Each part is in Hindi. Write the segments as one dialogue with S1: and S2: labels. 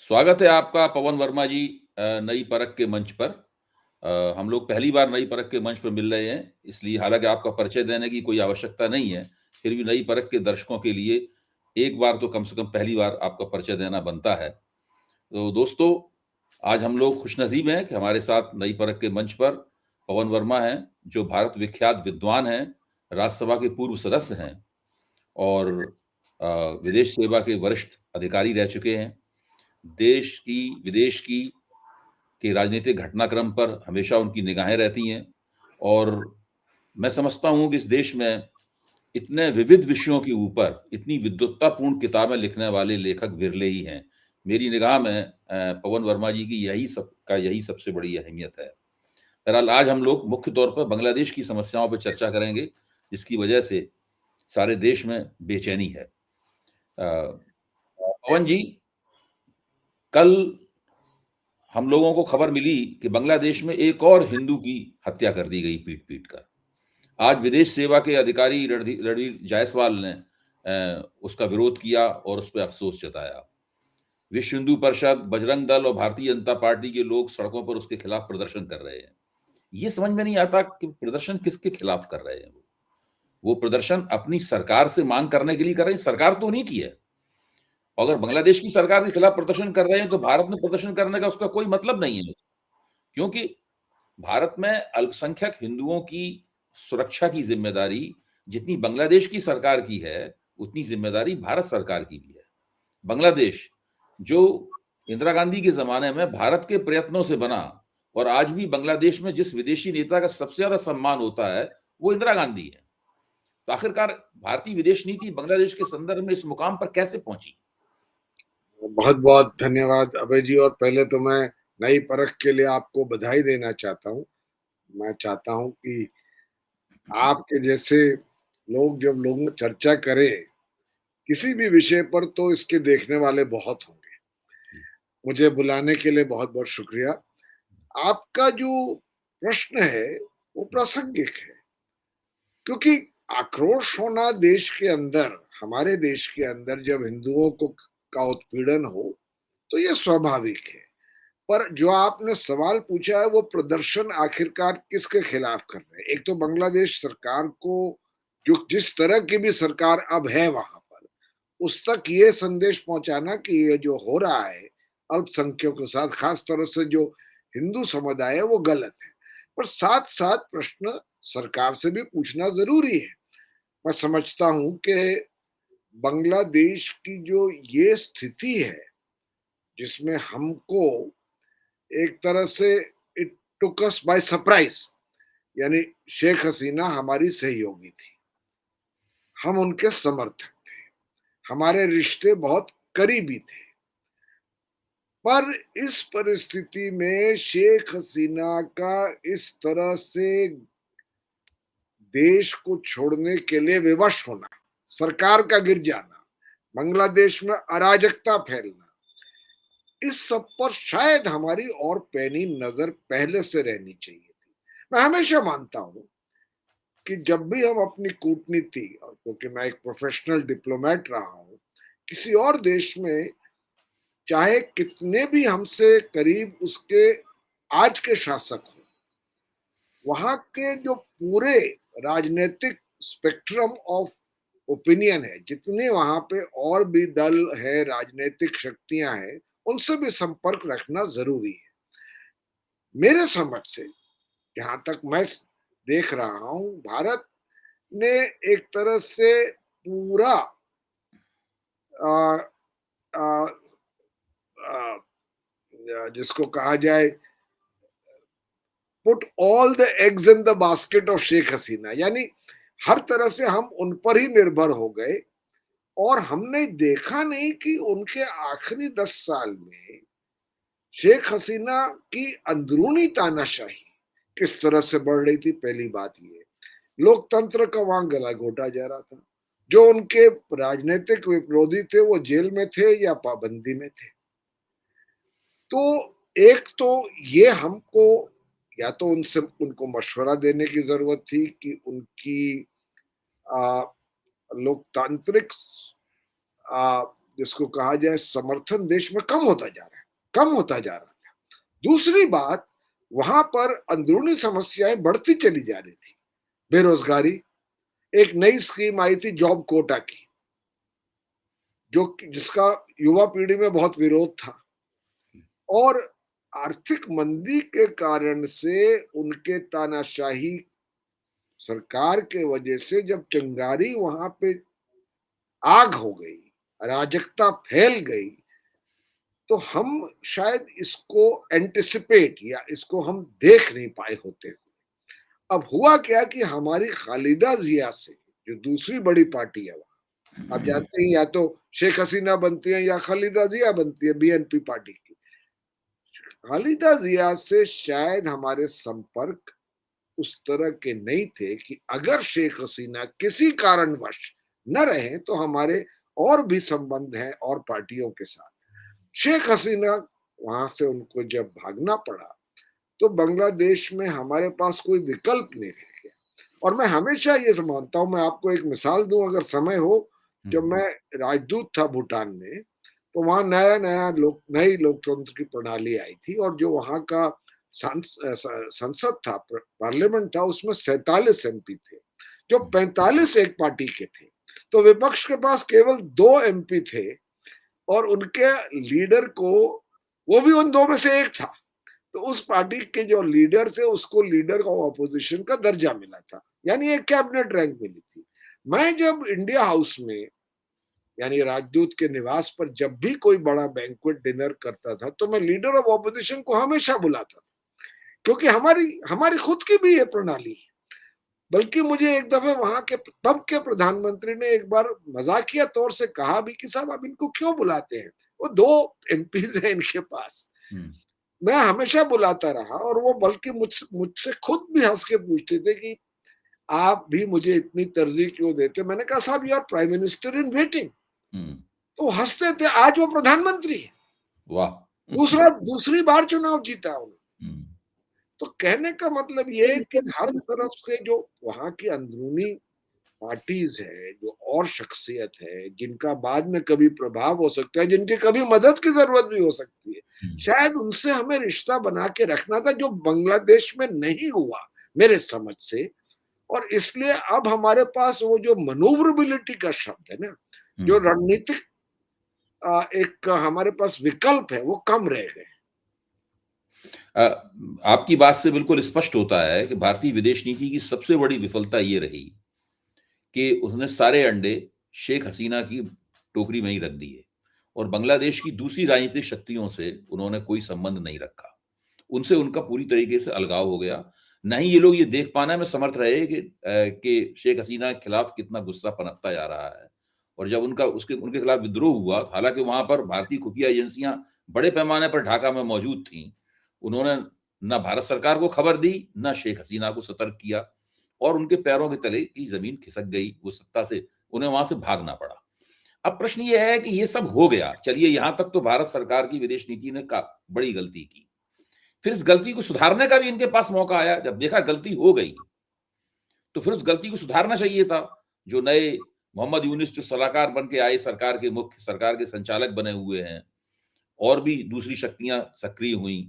S1: स्वागत है आपका पवन वर्मा जी नई परख के मंच पर। हम लोग पहली बार नई परख के मंच पर मिल रहे हैं, इसलिए हालाँकि आपका परिचय देने की कोई आवश्यकता नहीं है, फिर भी नई परख के दर्शकों के लिए एक बार तो कम से कम पहली बार आपका परिचय देना बनता है। तो दोस्तों, आज हम लोग खुशनसीब हैं कि हमारे साथ नई परख के मंच पर पवन वर्मा हैं, जो भारत विख्यात विद्वान हैं, राज्यसभा के पूर्व सदस्य हैं और अ, विदेश सेवा के वरिष्ठ अधिकारी रह चुके हैं। देश की, विदेश की के राजनीतिक घटनाक्रम पर हमेशा उनकी निगाहें रहती हैं और मैं समझता हूँ कि इस देश में इतने विविध विषयों के ऊपर इतनी विद्वत्तापूर्ण किताबें लिखने वाले लेखक विरले ही हैं। मेरी निगाह में पवन वर्मा जी की यही सबसे बड़ी अहमियत है। बहरहाल आज हम लोग मुख्य तौर पर बांग्लादेश की समस्याओं पर चर्चा करेंगे, जिसकी वजह से सारे देश में बेचैनी है। पवन जी, कल हम लोगों को खबर मिली कि बांग्लादेश में एक और हिंदू की हत्या कर दी गई पीट-पीट कर। आज विदेश सेवा के अधिकारी रणधीर जायसवाल ने उसका विरोध किया और उस पे अफ़सोस जताया। विश्व हिंदू परिषद, बजरंग दल और भारतीय जनता पार्टी के लोग सड़कों पर उसके खिलाफ प्रदर्शन कर रहे हैं। ये समझ में नहीं आता कि प्रदर्शन किसके खिलाफ कर रहे हैं वो? वो प्रदर्शन अपनी सरकार से माँग करने के लिए कर रहे हैं, सरकार तो उन्हीं की है। अगर बांग्लादेश की सरकार के खिलाफ प्रदर्शन कर रहे हैं, तो भारत में प्रदर्शन करने का उसका कोई मतलब नहीं है। क्योंकि भारत में अल्पसंख्यक हिंदुओं की सुरक्षा की जिम्मेदारी जितनी बांग्लादेश की सरकार की है, उतनी जिम्मेदारी भारत सरकार की भी है। बांग्लादेश, जो इंदिरा गांधी के ज़माने में भारत के प्रयत्नों से बना और आज भी बांग्लादेश में जिस विदेशी नेता का सबसे ज़्यादा सम्मान होता है, वो इंदिरा गांधी है। तो आखिरकार भारतीय विदेश नीति बांग्लादेश के संदर्भ में इस मुकाम पर कैसे पहुंची?
S2: बहुत-बहुत धन्यवाद अभय जी। और पहले तो मैं नई परख के लिए आपको बधाई देना चाहता हूँ। मैं चाहता हूँ कि आपके जैसे लोग जब लोग चर्चा करें किसी भी विषय पर तो इसके देखने वाले बहुत होंगे।
S1: जी,
S2: मुझे बुलाने के लिए बहुत-बहुत शुक्रिया। आपका जो प्रश्न है वो प्रासंगिक है, क्योंकि आक्रोश होना देश के अंदर, हमारे देश के अंदर जब हिंदुओं को का उत्पीड़न हो तो ये स्वाभाविक है। पर जो आपने सवाल पूछा है वो प्रदर्शन आखिरकार किसके खिलाफ कर रहे हैं? एक तो बांग्लादेश सरकार को, जो जिस तरह की भी सरकार अब है वहां पर, उस तक ये संदेश पहुंचाना कि ये जो हो रहा है अल्पसंख्यकों के साथ, खास तरह से जो हिंदू समुदाय है, वो गलत है। पर साथ साथ प्रश्न सरकार से भी पूछना जरूरी है। मैं समझता हूं कि बांग्लादेश की जो ये स्थिति है जिसमें हमको एक तरह से it took us by surprise, यानी शेख हसीना हमारी सहयोगी थी, हम उनके समर्थक थे, हमारे रिश्ते बहुत करीबी थे। पर इस परिस्थिति में शेख हसीना का इस तरह से देश को छोड़ने के लिए विवश होना, सरकार का गिर जाना, बांग्लादेश में अराजकता फैलना, इस सब पर शायद हमारी और पैनी नजर पहले से रहनी चाहिए थी। मैं हमेशा मानता हूं कि जब भी हम अपनी कूटनीति, और क्योंकि मैं एक प्रोफेशनल डिप्लोमेट रहा हूं, किसी और देश में, चाहे कितने भी हमसे करीब उसके आज के शासक हो, वहां के जो पूरे राजनीतिक स्पेक्ट्रम ऑफ ओपिनियन है, जितने वहां पे और भी दल है, राजनीतिक शक्तियां हैं, उनसे भी संपर्क रखना जरूरी है। मेरे समझ से, जहां तक मैं देख रहा हूं, भारत ने एक तरह से पूरा आ, आ, आ, जिसको कहा जाए, put all the eggs in the basket of Sheikh Hasina, यानी हर तरह से हम उन पर ही निर्भर हो गए। और हमने देखा नहीं कि उनके आखिरी 10 साल में शेख हसीना की अंदरूनी तानाशाही किस तरह से बढ़ रही थी। पहली बात ये, लोकतंत्र का वहां गला घोटा जा रहा था, जो उनके राजनीतिक विरोधी थे वो जेल में थे या पाबंदी में थे। तो एक तो ये हमको, या तो उनसे उनको मशवरा देने की जरूरत थी कि उनकी आ, लोकतांत्रिक आ, जिसको कहा जाए समर्थन देश में कम होता जा रहा है, कम होता जा रहा था। दूसरी बात, वहां पर अंदरूनी समस्याएं बढ़ती चली जा रही थी। बेरोजगारी, एक नई स्कीम आई थी जॉब कोटा की, जिसका युवा पीढ़ी में बहुत विरोध था, और आर्थिक मंदी के कारण से उनके तानाशाही सरकार के वजह से जब चिंगारी वहां पे आग हो गई, अराजकता फैल गई, तो हम शायद इसको एंटिसिपेट या इसको हम देख नहीं पाए होते। अब हुआ क्या कि हमारी खालिदा जिया से, जो दूसरी बड़ी पार्टी है वहां, आप जानते हैं या तो शेख हसीना बनती है या खालिदा जिया बनती है बीएनपी पार्टी की। खालिदा जिया से शायद हमारे संपर्क उस तरह के नहीं थे कि अगर शेख हसीना किसी कारणवश न रहे तो हमारे और भी संबंध हैं और पार्टियों के साथ। शेख हसीना वहां से उनको जब भागना पड़ा तो बांग्लादेश में हमारे पास कोई विकल्प नहीं रह गया। और मैं हमेशा ये मानता हूं, मैं आपको एक मिसाल दूं अगर समय हो, जब मैं राजदूत था भूटान में, तो वहां नई लोकतंत्र की प्रणाली आई थी, और जो वहां का संसद था, पार्लियामेंट था, उसमें 47 एमपी थे, जो 45 एक पार्टी के थे। तो विपक्ष के पास केवल 2 एमपी थे, और उनके लीडर को, वो भी उन 2 में से एक था, तो उस पार्टी के जो लीडर थे उसको लीडर ऑफ ऑपोजिशन का दर्जा मिला था, यानी एक कैबिनेट रैंक मिली थी। मैं जब इंडिया हाउस में, यानी राजदूत के निवास पर जब भी कोई बड़ा बैंक्वेट डिनर करता था, तो मैं लीडर ऑफ ऑपोजिशन को हमेशा बुलाता था, क्योंकि हमारी हमारी खुद की भी ये प्रणाली है। बल्कि मुझे एक दफे वहां के तब के प्रधानमंत्री ने एक बार मजाकिया तौर से कहा भी कि साहब आप इनको क्यों बुलाते हैं, वो 2 एमपीज हैं इनके पास। मैं हमेशा बुलाता रहा, और वो बल्कि मुझसे खुद भी हंस के पूछते थे कि आप भी मुझे इतनी तरजीह क्यों देते। मैंने कहा साहब you are prime minister in waiting. तो हंसते थे। आज वो प्रधानमंत्री है,
S1: वाह
S2: दूसरी बार चुनाव जीता उन्होंने। तो कहने का मतलब ये है कि हर तरफ से जो वहां की अंदरूनी पार्टीज है, जो और शख्सियत है, जिनका बाद में कभी प्रभाव हो सकता है, जिनकी कभी मदद की जरूरत भी हो सकती है, शायद उनसे हमें रिश्ता बना के रखना था, जो बांग्लादेश में नहीं हुआ मेरे समझ से। और इसलिए अब हमारे पास वो जो मनूवरेबिलिटी का शब्द है ना, जो रणनीतिक एक हमारे पास विकल्प है, वो कम रह गए।
S1: आपकी बात से बिल्कुल स्पष्ट होता है कि भारतीय विदेश नीति की सबसे बड़ी विफलता ये रही कि उसने सारे अंडे शेख हसीना की टोकरी में ही रख दिए, और बांग्लादेश की दूसरी राजनीतिक शक्तियों से उन्होंने कोई संबंध नहीं रखा। उनसे उनका पूरी तरीके से अलगाव हो गया। ना ही ये लोग ये देख पाने में समर्थ रहे कि शेख हसीना के खिलाफ कितना गुस्सा पनपता जा रहा है। और जब उनके खिलाफ विद्रोह हुआ, हालांकि वहां पर भारतीय खुफिया एजेंसियां बड़े पैमाने पर ढाका में मौजूद थीं, उन्होंने ना भारत सरकार को खबर दी, ना शेख हसीना को सतर्क किया, और उनके पैरों के तले की जमीन खिसक गई। वो सत्ता से उन्हें वहां से भागना पड़ा। अब प्रश्न ये है कि ये सब हो गया, चलिए यहां तक तो भारत सरकार की विदेश नीति ने बड़ी गलती की। फिर इस गलती को सुधारने का भी इनके पास मौका आया। जब देखा गलती हो गई तो फिर उस गलती को सुधारना चाहिए था। जो नए मोहम्मद यूनिस जो सलाहकार बन के आए, सरकार के संचालक बने हुए हैं, और भी दूसरी शक्तियां सक्रिय हुई।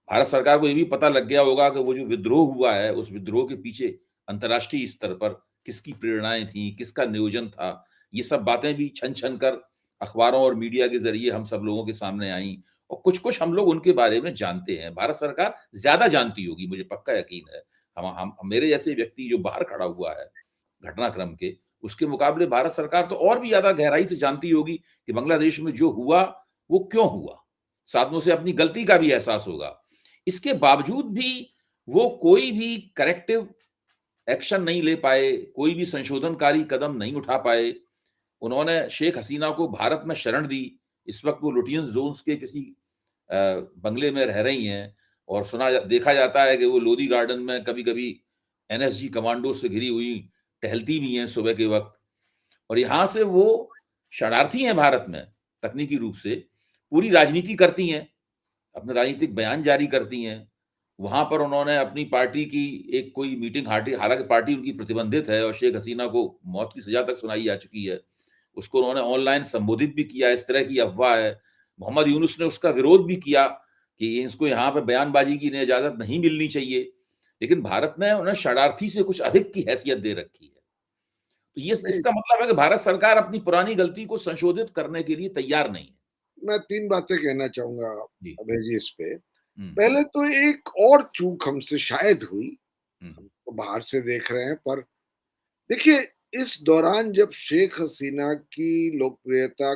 S1: भारत सरकार को ये भी पता लग गया होगा कि वो जो विद्रोह हुआ है, उस विद्रोह के पीछे अंतर्राष्ट्रीय स्तर पर किसकी प्रेरणाएं थी, किसका नियोजन था। ये सब बातें भी छन छन कर अखबारों और मीडिया के जरिए हम सब लोगों के सामने आई, और कुछ कुछ हम लोग उनके बारे में जानते हैं। भारत सरकार ज्यादा जानती होगी, मुझे पक्का यकीन है। हम मेरे जैसे व्यक्ति जो बाहर खड़ा हुआ है घटनाक्रम के, उसके मुकाबले भारत सरकार तो और भी ज्यादा गहराई से जानती होगी कि बांग्लादेश में जो हुआ वो क्यों हुआ। साधनों से अपनी गलती का भी एहसास होगा। इसके बावजूद भी वो कोई भी करेक्टिव एक्शन नहीं ले पाए, कोई भी संशोधनकारी कदम नहीं उठा पाए। उन्होंने शेख हसीना को भारत में शरण दी। इस वक्त वो लुटियंस जोन्स के किसी बंगले में रह रही हैं, और देखा जाता है कि वो लोधी गार्डन में कभी कभी एनएसजी कमांडो से घिरी हुई टहलती भी हैं सुबह के वक्त। और यहाँ से वो शरणार्थी हैं भारत में, तकनीकी रूप से पूरी राजनीति करती हैं, अपने राजनीतिक बयान जारी करती हैं। वहां पर उन्होंने अपनी पार्टी की एक कोई मीटिंग, हालांकि पार्टी उनकी प्रतिबंधित है और शेख हसीना को मौत की सजा तक सुनाई जा चुकी है, उसको उन्होंने ऑनलाइन संबोधित भी किया, इस तरह की अफ़वाह है। मोहम्मद यूनुस ने उसका विरोध भी किया कि इसको यहाँ पे बयानबाज़ी की इजाज़त नहीं मिलनी चाहिए। लेकिन भारत ने उन्हें शरणार्थी से कुछ अधिक की हैसियत दे रखी है। तो ये
S2: नहीं,
S1: इसका मतलब है कि भारत सरकार अपनी पुरानी गलती को संशोधित करने के लिए तैयार नहीं है।
S2: मैं 3 बातें कहना चाहूँगा
S1: जी।
S2: अभय जी इस पे।
S1: हुँ,
S2: पहले तो एक और चूक हमसे शायद हुई,
S1: हुँ,
S2: हम तो बाहर से देख रहे हैं, पर देखिए इस दौरान जब शेख हसीना की लोकप्रियता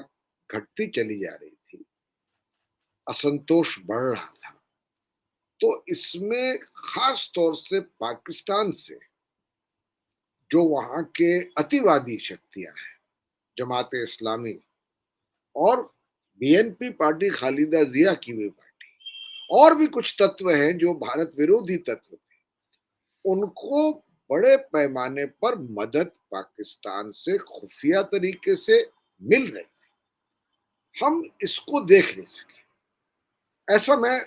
S2: घटती चली जा रही थी, असंतोष बढ़ रहा था, तो इसमें खास तौर से पाकिस्तान से जो वहाँ के अतिवादी शक्तियाँ हैं, जमात-ए-इस्लामी और बीएनपी पार्टी खालिदा जिया की भी पार्टी, और भी कुछ तत्व हैं जो भारत विरोधी तत्व थे, उनको बड़े पैमाने पर मदद पाकिस्तान से खुफिया तरीके से मिल रही थी। हम इसको देख नहीं सके, ऐसा मैं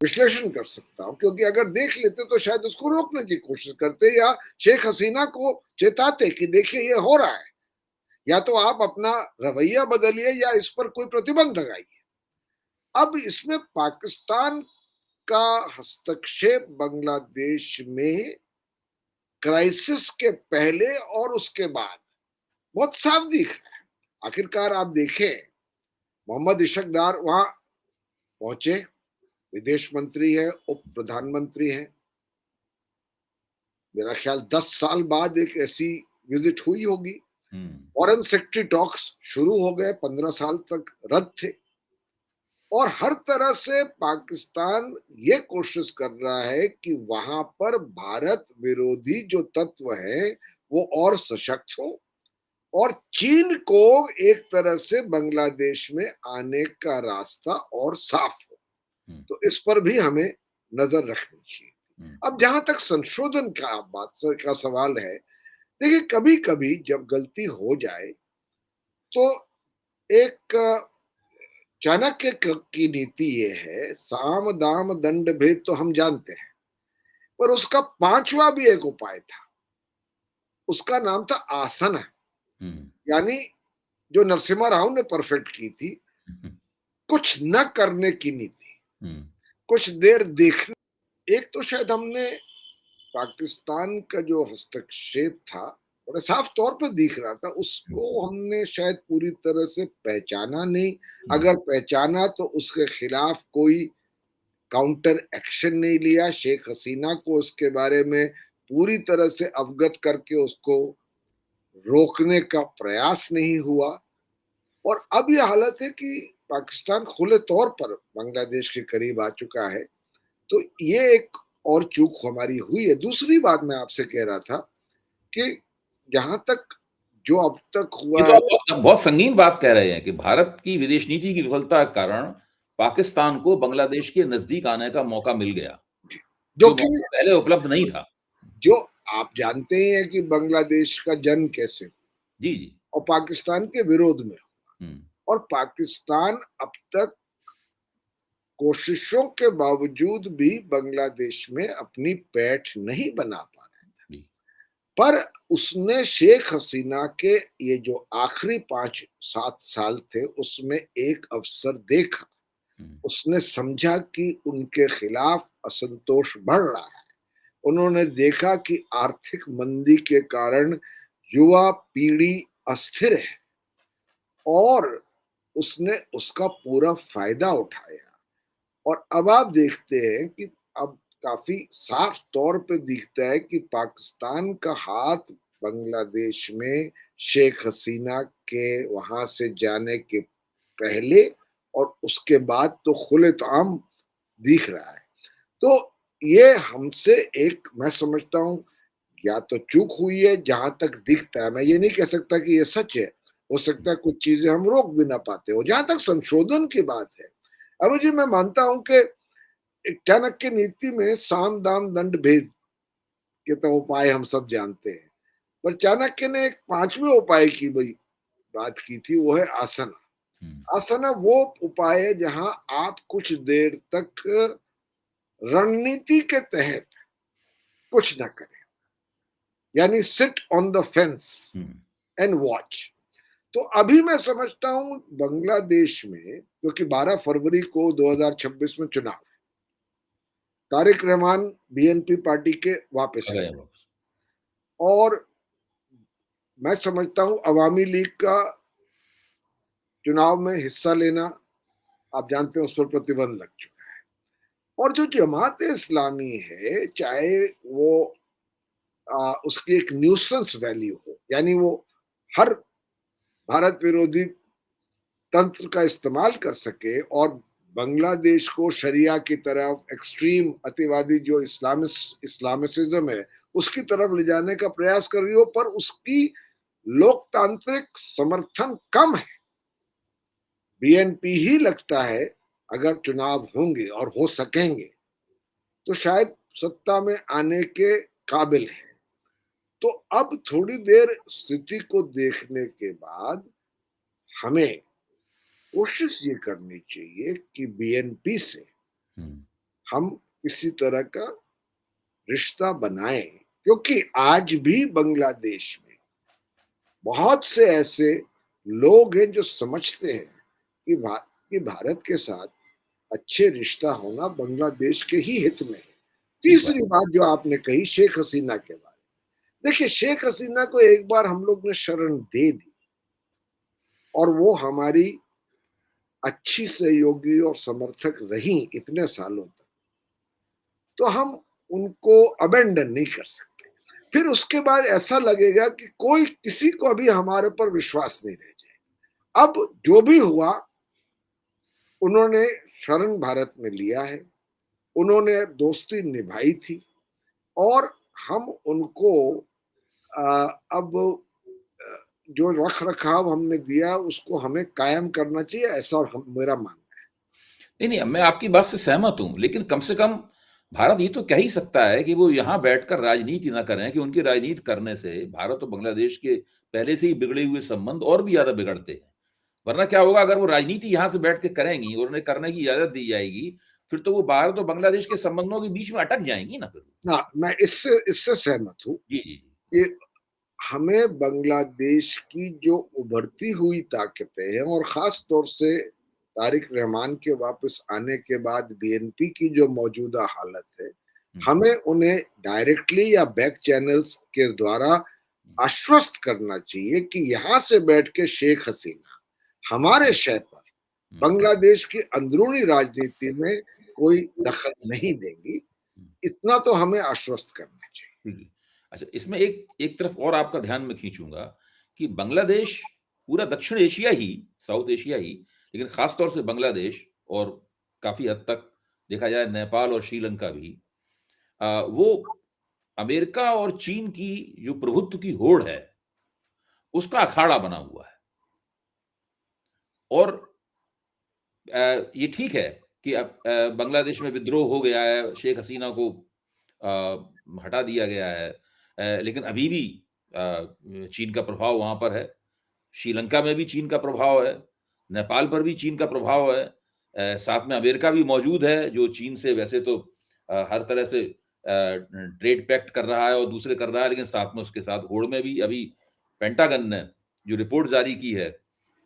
S2: विश्लेषण कर सकता हूं, क्योंकि अगर देख लेते तो शायद उसको रोकने की कोशिश करते या शेख हसीना को चेताते कि देखिए ये हो रहा है, या तो आप अपना रवैया बदलिए या इस पर कोई प्रतिबंध लगाइए। अब इसमें पाकिस्तान का हस्तक्षेप बांग्लादेश में क्राइसिस के पहले और उसके बाद बहुत साफ दिख रहा है। आखिरकार आप देखें, मोहम्मद इशकदार वहां पहुंचे, विदेश मंत्री है, उप प्रधानमंत्री है। मेरा ख्याल 10 साल बाद एक ऐसी विजिट हुई होगी।
S1: हुँ,
S2: फॉरेन सेक्रेटरी टॉक्स शुरू हो गए, 15 साल तक रद्द थे, और हर तरह से पाकिस्तान ये कोशिश कर रहा है कि वहां पर भारत विरोधी जो तत्व हैं वो और सशक्त हो, और चीन को एक तरह से बांग्लादेश में आने का रास्ता और साफ हो।
S1: हुँ,
S2: तो इस पर भी हमें नजर रखनी चाहिए।
S1: हुँ,
S2: अब जहां तक संशोधन का का सवाल है, देखिए कभी कभी जब गलती हो जाए तो एक चाणक्य की नीति ये है, साम दाम दंड भेद तो हम जानते हैं, पर उसका पांचवा भी एक उपाय था, उसका नाम था आसना।
S1: हुँ,
S2: यानी जो नरसिम्हा राव ने परफेक्ट की थी,
S1: हुँ,
S2: कुछ न करने की नीति,
S1: हुँ,
S2: कुछ देर देखने। एक तो शायद हमने पाकिस्तान का जो हस्तक्षेप था, बड़े साफ तौर पर दिख रहा था,
S1: हुँ,
S2: उसको हमने शायद पूरी तरह से पहचाना नहीं।
S1: हुँ,
S2: अगर पहचाना तो उसके खिलाफ कोई काउंटर एक्शन नहीं लिया, शेख हसीना को उसके बारे में पूरी तरह से अवगत करके उसको रोकने का प्रयास नहीं हुआ। और अब यह हालत है कि पाकिस्तान खुले तौर पर बांग्लादेश के करीब आ चुका है। तो ये एक और चूक हमारी हुई है। दूसरी बात मैं आपसे कह रहा था कि जहां तक जो अब तक
S1: ये
S2: हुआ
S1: तो
S2: है,
S1: आप बहुत बहुत संगीन बात कह रहे हैं कि भारत की विदेश नीति की विफलता के कारण पाकिस्तान को बांग्लादेश के नज़दीक आने का मौका मिल गया,
S2: जो
S1: जो
S2: कि
S1: मौका पहले उपलब्ध नहीं था।
S2: जो आप जानते ही हैं कि बांग्लादेश का जन्म कैसे,
S1: जी, जी।
S2: और पाकिस्तान के विरोध में,
S1: हुँ,
S2: और पाकिस्तान अब तक कोशिशों के बावजूद भी बांग्लादेश में अपनी पैठ नहीं बना पा रहा है।
S1: जी।
S2: पर उसने शेख हसीना के ये जो आखिरी 5-7 साल थे उसमें एक अवसर देखा।
S1: हुँ,
S2: उसने समझा कि उनके खिलाफ असंतोष बढ़ रहा है। उन्होंने देखा कि आर्थिक मंदी के कारण युवा पीढ़ी अस्थिर है, और उसने उसका पूरा फायदा उठाया। और अब आप देखते हैं कि अब काफी साफ तौर पे दिखता है कि पाकिस्तान का हाथ बांग्लादेश में शेख हसीना के वहां से जाने के पहले और उसके बाद तो खुलेआम दिख रहा है। तो ये हमसे एक, मैं समझता हूँ, या तो चूक हुई है जहां तक दिखता है। मैं ये नहीं कह सकता कि ये सच है, हो सकता है कुछ चीजें हम रोक भी ना पाते हो। जहां तक संशोधन की बात है, अब जी मैं मानता हूं कि एक चाणक्य नीति में साम दाम दंड भेद के तो उपाय हम सब जानते हैं, पर चाणक्य ने एक पांचवें उपाय की भाई बात की थी, वो है आसना।
S1: हुँ,
S2: आसना वो उपाय है जहां आप कुछ देर तक रणनीति के तहत कुछ ना करें, यानी sit on the fence
S1: hmm,
S2: and watch. तो अभी मैं समझता हूं बांग्लादेश में, क्योंकि 12 फरवरी को 2026 में चुनाव है, तारिक रहमान बीएनपी पार्टी के वापस
S1: आ
S2: आए
S1: गए हैं वापस।
S2: और मैं समझता हूं अवामी लीग का चुनाव में हिस्सा लेना, आप जानते हैं उस पर प्रतिबंध लग चुका है। और जो जमात इस्लामी है, चाहे वो उसकी एक न्यूसेंस वैल्यू हो, यानी वो हर भारत विरोधी तंत्र का इस्तेमाल कर सके और बांग्लादेश को शरिया की तरफ, एक्सट्रीम अतिवादी जो इस्लामिसिज्म है उसकी तरफ ले जाने का प्रयास कर रही हो, पर उसकी लोकतांत्रिक समर्थन कम है। बीएनपी ही लगता है अगर चुनाव होंगे और हो सकेंगे तो शायद सत्ता में आने के काबिल है। तो अब थोड़ी देर स्थिति को देखने के बाद हमें कोशिश ये करनी चाहिए कि बीएनपी से हम किसी तरह का रिश्ता बनाएं, क्योंकि आज भी बांग्लादेश में बहुत से ऐसे लोग हैं जो समझते हैं कि भारत के साथ अच्छे रिश्ता होना बांग्लादेश के ही हित में है।
S1: ठीक बात।
S2: तीसरी बात जो आपने कही शेख हसीना के बारे में, देखिए शेख हसीना को एक बार हम लोग ने शरण दे दी और वो हमारी अच्छी सहयोगी और समर्थक रही इतने सालों तक, तो हम उनको अबेंडन नहीं कर सकते। फिर उसके बाद ऐसा लगेगा कि कोई किसी को अभी हमारे पर विश्वास नहीं रह जाए। अब जो भी हुआ, उन्होंने शरण भारत में लिया है, उन्होंने दोस्ती निभाई थी और हम उनको अब जो रख रखाव हमने दिया उसको हमें कायम करना चाहिए, ऐसा मेरा मानना है।
S1: नहीं नहीं, मैं आपकी बात से सहमत हूं, लेकिन कम से कम भारत ये तो कह ही सकता है कि वो यहाँ बैठकर राजनीति ना करें, कि उनकी राजनीति करने से भारत और बांग्लादेश के पहले से ही बिगड़े हुए संबंध और भी ज्यादा बिगड़ते हैं। वरना क्या होगा, अगर वो राजनीति यहाँ से बैठ के करेंगी और उन्हें करने की इजाजत दी जाएगी, फिर तो वो भारत और बांग्लादेश के संबंधों के बीच में अटक जाएंगी ना फिर।
S2: हाँ, मैं इससे इससे सहमत हूँ
S1: जी जी
S2: कि हमें बांग्लादेश की जो उभरती हुई ताकतें हैं और खास तौर से तारिक रहमान के वापस आने के बाद बीएनपी की जो मौजूदा हालत है, हमें उन्हें डायरेक्टली या बैक चैनल्स के द्वारा आश्वस्त करना चाहिए कि यहां से बैठ के शेख हसीना हमारे शय पर बांग्लादेश की अंदरूनी राजनीति में कोई दखल नहीं देंगी। इतना तो हमें आश्वस्त करना चाहिए।
S1: ठीक है। अच्छा, इसमें एक एक तरफ और आपका ध्यान मैं खींचूंगा कि बांग्लादेश पूरा दक्षिण एशिया ही, साउथ एशिया ही, लेकिन खास तौर से बांग्लादेश और काफी हद तक देखा जाए नेपाल और श्रीलंका भी, वो अमेरिका और चीन की जो प्रभुत्व की होड़ है उसका अखाड़ा बना हुआ है। और ये ठीक है कि अब बांग्लादेश में विद्रोह हो गया है, शेख हसीना को हटा दिया गया है, लेकिन अभी भी चीन का प्रभाव वहां पर है। श्रीलंका में भी चीन का प्रभाव है, नेपाल पर भी चीन का प्रभाव है, साथ में अमेरिका भी मौजूद है जो चीन से वैसे तो हर तरह से ट्रेड पैक्ट कर रहा है और दूसरे कर रहा है, लेकिन साथ में उसके साथ होड़ में भी अभी पेंटागन ने जो रिपोर्ट जारी की है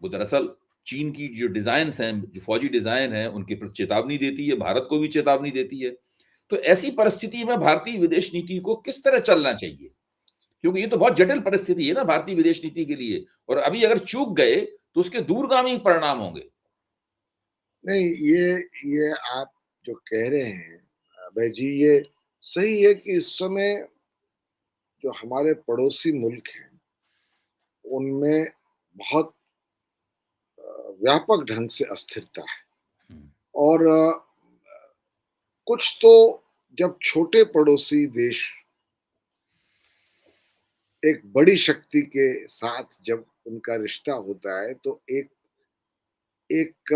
S1: वो दरअसल चीन की जो डिजाइन हैं, जो फौजी डिजाइन है, उनके प्रति चेतावनी देती है, भारत को भी चेतावनी देती है। तो ऐसी परिस्थिति में भारतीय विदेश नीति को किस तरह चलना चाहिए, क्योंकि ये तो बहुत जटिल परिस्थिति है ना भारतीय विदेश नीति के लिए, और अभी अगर चूक गए तो उसके दूरगामी परिणाम होंगे।
S2: नहीं, ये आप जो कह रहे हैं अभय जी, ये सही है कि इस समय जो हमारे पड़ोसी मुल्क हैं उनमें बहुत व्यापक ढंग से अस्थिरता है और कुछ तो जब छोटे पड़ोसी देश एक बड़ी शक्ति के साथ जब उनका रिश्ता होता है तो एक एक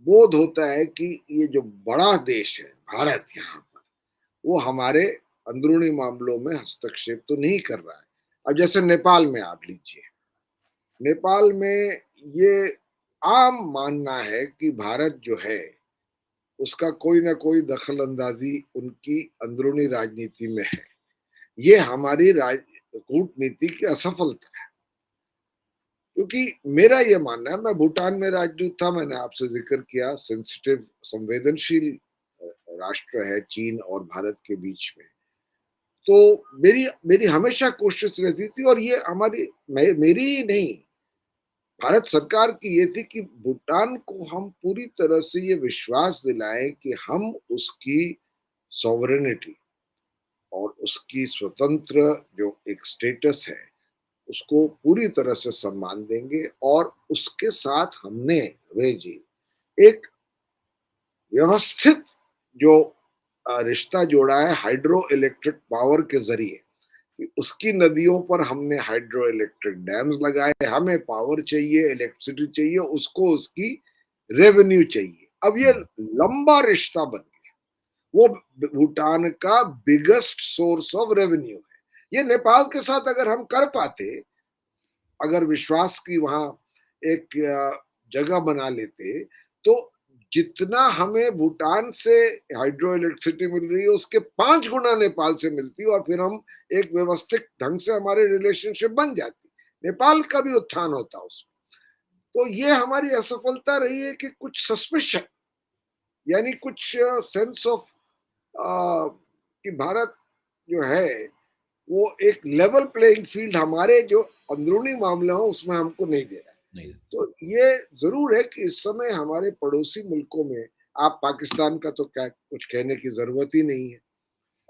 S2: बोध होता है कि ये जो बड़ा देश है भारत यहाँ पर, वो हमारे अंदरूनी मामलों में हस्तक्षेप तो नहीं कर रहा है। अब जैसे नेपाल में आप लीजिए, नेपाल में ये आम मानना है कि भारत जो है उसका कोई ना कोई दखल अंदाजी उनकी अंदरूनी राजनीति में है। ये हमारी कूटनीति की असफलता है। क्योंकि मेरा ये मानना है, मैं भूटान में राजदूत था, मैंने आपसे जिक्र किया, सेंसिटिव संवेदनशील राष्ट्र है चीन और भारत के बीच में। तो मेरी मेरी हमेशा कोशिश रहती थी, और ये मेरी ही नहीं, भारत सरकार की ये थी कि भूटान को हम पूरी तरह से ये विश्वास दिलाएं कि हम उसकी सॉवरेनिटी और उसकी स्वतंत्र जो एक स्टेटस है उसको पूरी तरह से सम्मान देंगे, और उसके साथ हमने अभय जी एक व्यवस्थित जो रिश्ता जोड़ा है हाइड्रो इलेक्ट्रिक पावर के जरिए, कि उसकी नदियों पर हमने हाइड्रो इलेक्ट्रिक डैम्स लगाए, हमें पावर चाहिए, इलेक्ट्रिसिटी चाहिए, उसको उसकी रेवेन्यू चाहिए। अब ये लंबा रिश्ता बन गया, वो भूटान का बिगेस्ट सोर्स ऑफ रेवेन्यू है। ये नेपाल के साथ अगर हम कर पाते, अगर विश्वास की वहां एक जगह बना लेते, तो जितना हमें भूटान से हाइड्रो इलेक्ट्रिसिटी मिल रही है उसके 5 गुना नेपाल से मिलती, और फिर हम एक व्यवस्थित ढंग से हमारे रिलेशनशिप बन जाती, नेपाल का भी उत्थान होता उसमें। तो ये हमारी असफलता रही है कि कुछ सस्पिशन, यानी कुछ सेंस ऑफ कि भारत जो है वो एक लेवल प्लेइंग फील्ड हमारे जो अंदरूनी मामले हो उसमें हमको नहीं दे रहा है।
S1: नहीं।
S2: तो ये जरूर है कि इस समय हमारे पड़ोसी मुल्कों में, आप पाकिस्तान का तो क्या कुछ कहने की जरूरत ही नहीं है,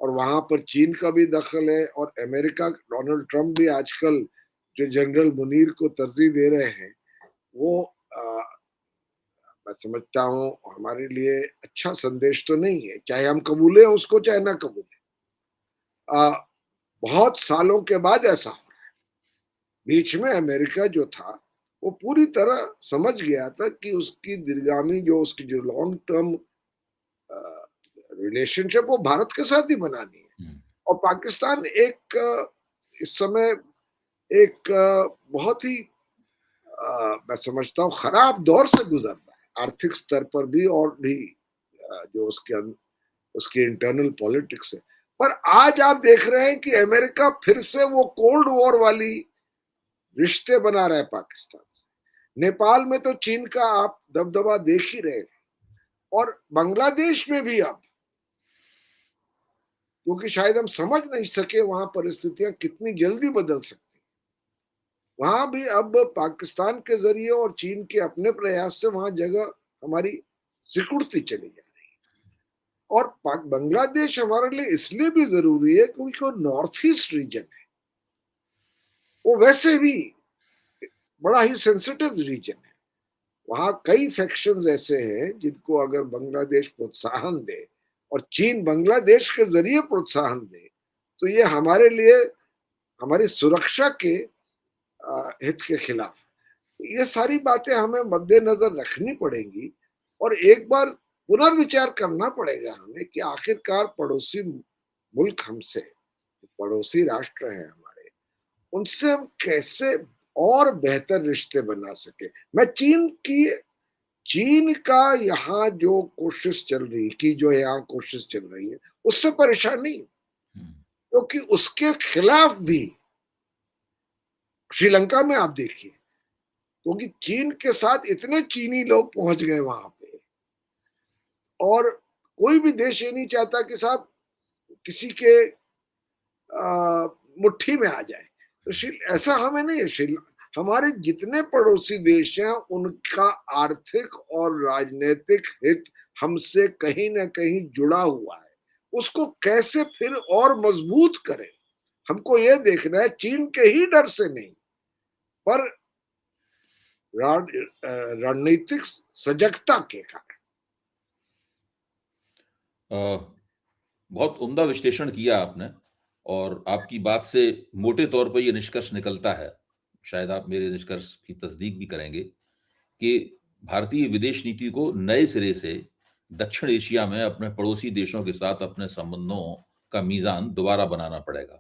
S2: और वहां पर चीन का भी दखल है, और अमेरिका डोनाल्ड ट्रंप भी आजकल जो जनरल मुनीर को तरजीह दे रहे हैं, वो मैं समझता हूँ हमारे लिए अच्छा संदेश तो नहीं है, चाहे हम कबूले उसको चाहे ना कबूले। बहुत सालों के बाद ऐसा हो रहा है। बीच में अमेरिका जो था वो पूरी तरह समझ गया था कि उसकी दीर्घगामी जो उसकी जो लॉन्ग टर्म रिलेशनशिप वो भारत के साथ ही बनानी है, और पाकिस्तान एक इस समय एक बहुत ही मैं समझता हूँ खराब दौर से गुजर रहा है, आर्थिक स्तर पर भी, और भी जो उसकी इंटरनल पॉलिटिक्स है। पर आज आप देख रहे हैं कि अमेरिका फिर से वो कोल्ड वॉर वाली रिश्ते बना रहा है पाकिस्तान से। नेपाल में तो चीन का आप दबदबा देख ही रहे हैं, और बांग्लादेश में भी अब, क्योंकि शायद हम समझ नहीं सके वहां परिस्थितियां कितनी जल्दी बदल सकती, वहां भी अब पाकिस्तान के जरिए और चीन के अपने प्रयास से वहां जगह हमारी सिकुड़ती चली जा रही है। और बांग्लादेश हमारे लिए इसलिए भी जरूरी है क्योंकि वो नॉर्थ ईस्ट रीजन है, वो वैसे भी बड़ा ही सेंसिटिव रीजन है। वहां कई फैक्शंस ऐसे हैं जिनको अगर बांग्लादेश प्रोत्साहन दे, और चीन बांग्लादेश के जरिए प्रोत्साहन दे, तो ये हमारे लिए हमारी सुरक्षा के हित के खिलाफ। ये सारी बातें हमें मद्देनजर रखनी पड़ेंगी, और एक बार पुनर्विचार करना पड़ेगा हमें कि आखिरकार पड़ोसी मुल्क हमसे, पड़ोसी राष्ट्र है हमारे, उनसे हम कैसे और बेहतर रिश्ते बना सके। मैं चीन का यहाँ जो कोशिश चल रही की जो यहाँ कोशिश चल रही है उससे परेशान नहीं, क्योंकि उसके खिलाफ भी श्रीलंका में आप देखिए, क्योंकि चीन के साथ इतने चीनी लोग पहुंच गए वहां पे, और कोई भी देश ये नहीं चाहता कि साहब किसी के मुट्ठी में आ जाए। तो ऐसा हमें नहीं है, हमारे जितने पड़ोसी देश हैं उनका आर्थिक और राजनीतिक हित हमसे कहीं ना कहीं जुड़ा हुआ है, उसको कैसे फिर और मजबूत करें, हमको ये देखना है, चीन के ही डर से नहीं, पर रणनीतिक सजगता के कारण।
S1: बहुत उम्दा विश्लेषण किया आपने, और आपकी बात से मोटे तौर पर यह निष्कर्ष निकलता है, शायद आप मेरे निष्कर्ष की तस्दीक भी करेंगे, कि भारतीय विदेश नीति को नए सिरे से दक्षिण एशिया में अपने पड़ोसी देशों के साथ अपने संबंधों का मीज़ान दोबारा बनाना पड़ेगा,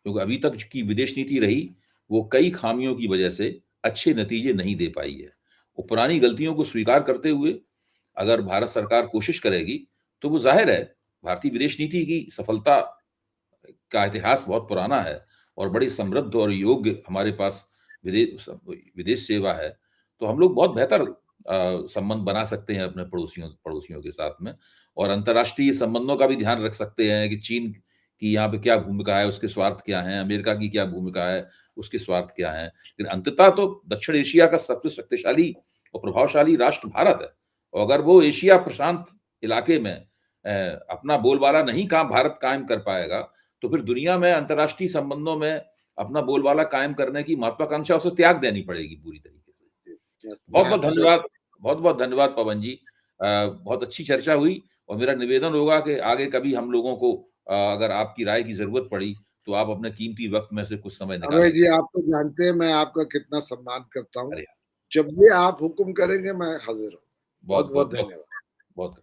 S1: क्योंकि अभी तक की विदेश नीति रही वो कई खामियों की वजह से अच्छे नतीजे नहीं दे पाई है। वो पुरानी गलतियों को स्वीकार करते हुए अगर भारत सरकार कोशिश करेगी, तो वो जाहिर है भारतीय विदेश नीति की सफलता का इतिहास बहुत पुराना है, और बड़ी समृद्ध और योग्य हमारे पास विदेश सेवा है, तो हम लोग बहुत बेहतर संबंध बना सकते हैं अपने पड़ोसियों के साथ में, और अंतर्राष्ट्रीय संबंधों का भी ध्यान रख सकते हैं कि चीन की यहाँ पे क्या भूमिका है, उसके स्वार्थ क्या हैं, अमेरिका की क्या भूमिका है, उसके स्वार्थ क्या हैं। लेकिन अंततः तो दक्षिण एशिया का सबसे शक्तिशाली और प्रभावशाली राष्ट्र भारत है, और अगर वो एशिया प्रशांत इलाके में अपना बोलबाला नहीं भारत कायम कर पाएगा, तो फिर दुनिया में अंतर्राष्ट्रीय संबंधों में अपना बोलबाला कायम करने की महत्वाकांक्षा उसे त्याग देनी पड़ेगी पूरी तरीके से।
S2: मैं
S1: बहुत-बहुत
S2: आपसे
S1: धन्यवाद, बहुत-बहुत धन्यवाद पवन जी। बहुत अच्छी चर्चा हुई, और मेरा निवेदन होगा कि आगे कभी हम लोगों को अगर आपकी राय की ज़रूरत पड़ी, तो आप अपने कीमती वक़्त में से कुछ समय
S2: अभय
S1: निकालें।
S2: जी, आप तो जानते हैं मैं आपका कितना सम्मान करता हूँ।
S1: अरे!
S2: जब भी आप हुक्म करेंगे मैं हाज़िर हूँ।
S1: बहुत,
S2: बहुत-बहुत
S1: बहुत, बहुत,
S2: धन्यवाद।
S1: बहुत